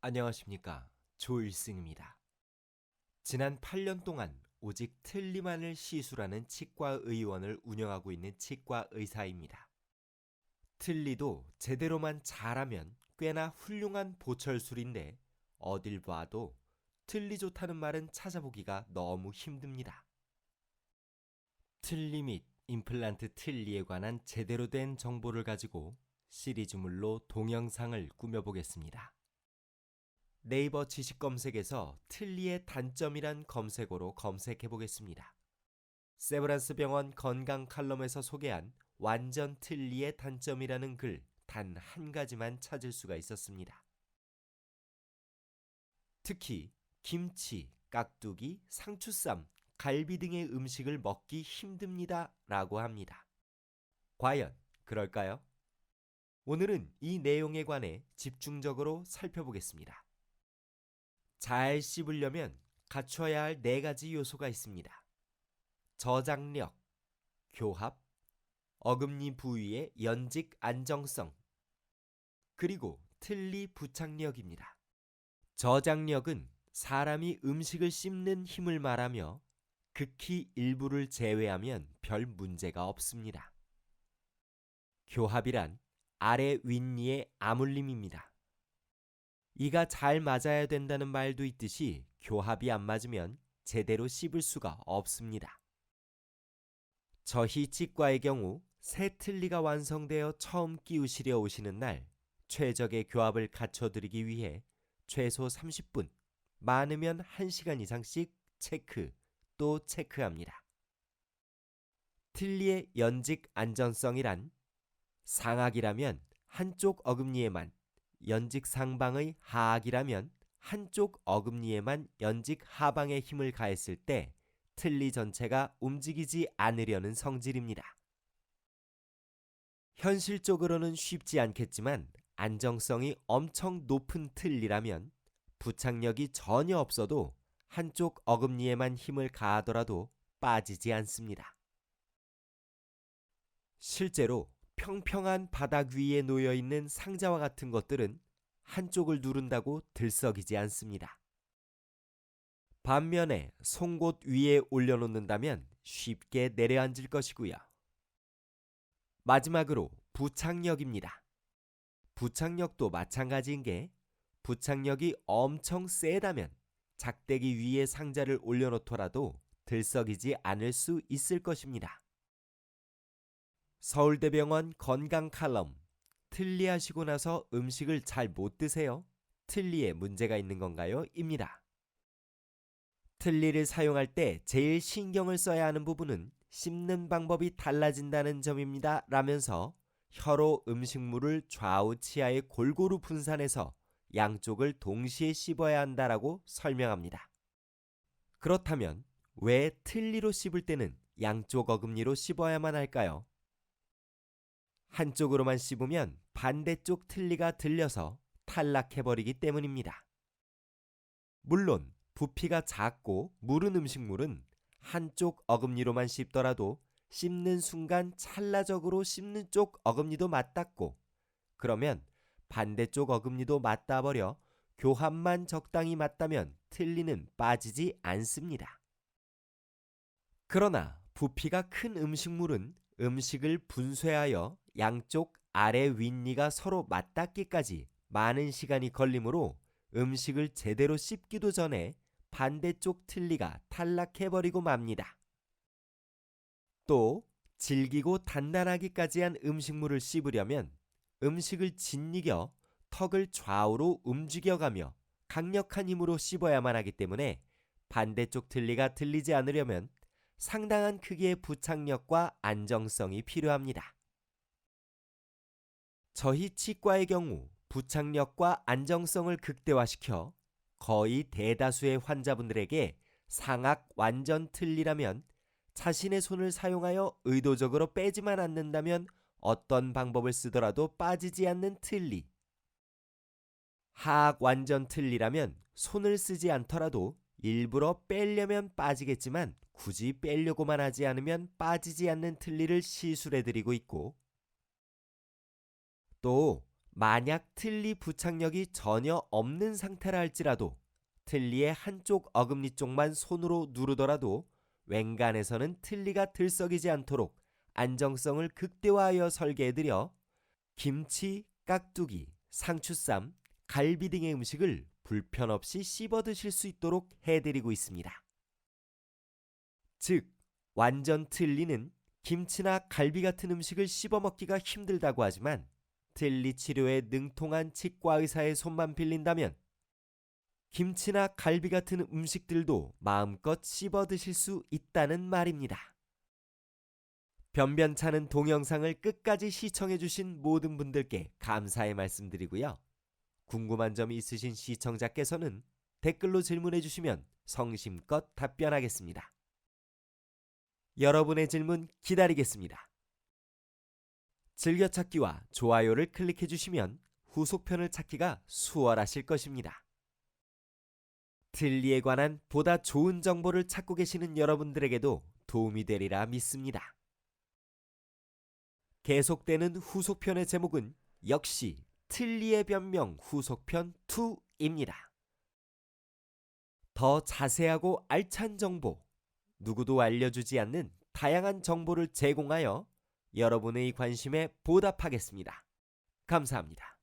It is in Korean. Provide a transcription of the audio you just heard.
안녕하십니까. 조일승입니다. 지난 8년 동안 오직 틀니만을 시술하는 치과의원을 운영하고 있는 치과의사입니다. 틀니도 제대로만 잘하면 꽤나 훌륭한 보철술인데 어딜 봐도 틀니 좋다는 말은 찾아보기가 너무 힘듭니다. 틀니 및 임플란트 틀니에 관한 제대로 된 정보를 가지고 시리즈물로 동영상을 꾸며보겠습니다. 네이버 지식 검색에서 틀니의 단점이란 검색어로 검색해 보겠습니다. 세브란스 병원 건강 칼럼에서 소개한 완전 틀니의 단점이라는 글 단 한 가지만 찾을 수가 있었습니다. 특히 김치, 깍두기, 상추쌈, 갈비 등의 음식을 먹기 힘듭니다 라고 합니다. 과연 그럴까요? 오늘은 이 내용에 관해 집중적으로 살펴보겠습니다. 잘 씹으려면 갖춰야 할 네 가지 요소가 있습니다. 저장력, 교합, 어금니 부위의 연직 안정성, 그리고 틀니 부착력입니다. 저장력은 사람이 음식을 씹는 힘을 말하며 극히 일부를 제외하면 별 문제가 없습니다. 교합이란 아래 윗니의 아물림입니다. 이가 잘 맞아야 된다는 말도 있듯이 교합이 안 맞으면 제대로 씹을 수가 없습니다. 저희 치과의 경우 새 틀니가 완성되어 처음 끼우시려 오시는 날 최적의 교합을 갖춰드리기 위해 최소 30분, 많으면 1시간 이상씩 체크 또 체크합니다. 틀니의 연직 안전성이란 상악이라면 한쪽 어금니에만, 연직 상방의 하악이라면 한쪽 어금니에만 연직 하방의 힘을 가했을 때 틀니 전체가 움직이지 않으려는 성질입니다. 현실적으로는 쉽지 않겠지만 안정성이 엄청 높은 틀니라면 부착력이 전혀 없어도 한쪽 어금니에만 힘을 가하더라도 빠지지 않습니다. 실제로 평평한 바닥 위에 놓여 있는 상자와 같은 것들은 한쪽을 누른다고 들썩이지 않습니다. 반면에 송곳 위에 올려놓는다면 쉽게 내려앉을 것이고요. 마지막으로 부착력입니다. 부착력도 마찬가지인 게 부착력이 엄청 세다면 작대기 위에 상자를 올려놓더라도 들썩이지 않을 수 있을 것입니다. 서울대병원 건강 칼럼 틀니하시고 나서 음식을 잘 못 드세요? 틀니에 문제가 있는 건가요? 입니다. 틀니를 사용할 때 제일 신경을 써야 하는 부분은 씹는 방법이 달라진다는 점입니다. 라면서 혀로 음식물을 좌우 치아에 골고루 분산해서 양쪽을 동시에 씹어야 한다라고 설명합니다. 그렇다면 왜 틀니로 씹을 때는 양쪽 어금니로 씹어야만 할까요? 한쪽으로만 씹으면 반대쪽 틀니가 들려서 탈락해버리기 때문입니다. 물론 부피가 작고 무른 음식물은 한쪽 어금니로만 씹더라도 씹는 순간 찰나적으로 씹는 쪽 어금니도 맞닿고 그러면 반대쪽 어금니도 맞닿아버려 교합만 적당히 맞다면 틀니는 빠지지 않습니다. 그러나 부피가 큰 음식물은 음식을 분쇄하여 양쪽 아래 윗니가 서로 맞닿기까지 많은 시간이 걸리므로 음식을 제대로 씹기도 전에 반대쪽 틀니가 탈락해버리고 맙니다. 또 질기고 단단하기까지 한 음식물을 씹으려면 음식을 짓이겨 턱을 좌우로 움직여가며 강력한 힘으로 씹어야만 하기 때문에 반대쪽 틀니가 들리지 않으려면 상당한 크기의 부착력과 안정성이 필요합니다. 저희 치과의 경우 부착력과 안정성을 극대화시켜 거의 대다수의 환자분들에게 상악 완전 틀니라면 자신의 손을 사용하여 의도적으로 빼지만 않는다면 어떤 방법을 쓰더라도 빠지지 않는 틀니, 하악 완전 틀니라면 손을 쓰지 않더라도 일부러 빼려면 빠지겠지만 굳이 빼려고만 하지 않으면 빠지지 않는 틀니를 시술해드리고 있고 또 만약 틀니 부착력이 전혀 없는 상태라 할지라도 틀니의 한쪽 어금니 쪽만 손으로 누르더라도 웬간에서는 틀니가 들썩이지 않도록 안정성을 극대화하여 설계해드려 김치, 깍두기, 상추쌈, 갈비 등의 음식을 불편 없이 씹어 드실 수 있도록 해드리고 있습니다. 즉, 완전 틀니는 김치나 갈비 같은 음식을 씹어 먹기가 힘들다고 하지만 틀니 치료에 능통한 치과 의사의 손만 빌린다면 김치나 갈비 같은 음식들도 마음껏 씹어 드실 수 있다는 말입니다. 변변찮은 동영상을 끝까지 시청해주신 모든 분들께 감사의 말씀드리고요. 궁금한 점이 있으신 시청자께서는 댓글로 질문해주시면 성심껏 답변하겠습니다. 여러분의 질문 기다리겠습니다. 즐겨찾기와 좋아요를 클릭해주시면 후속편을 찾기가 수월하실 것입니다. 틀니에 관한 보다 좋은 정보를 찾고 계시는 여러분들에게도 도움이 되리라 믿습니다. 계속되는 후속편의 제목은 역시 틀니의 변명 후속편 2입니다. 더 자세하고 알찬 정보, 누구도 알려주지 않는 다양한 정보를 제공하여 여러분의 관심에 보답하겠습니다. 감사합니다.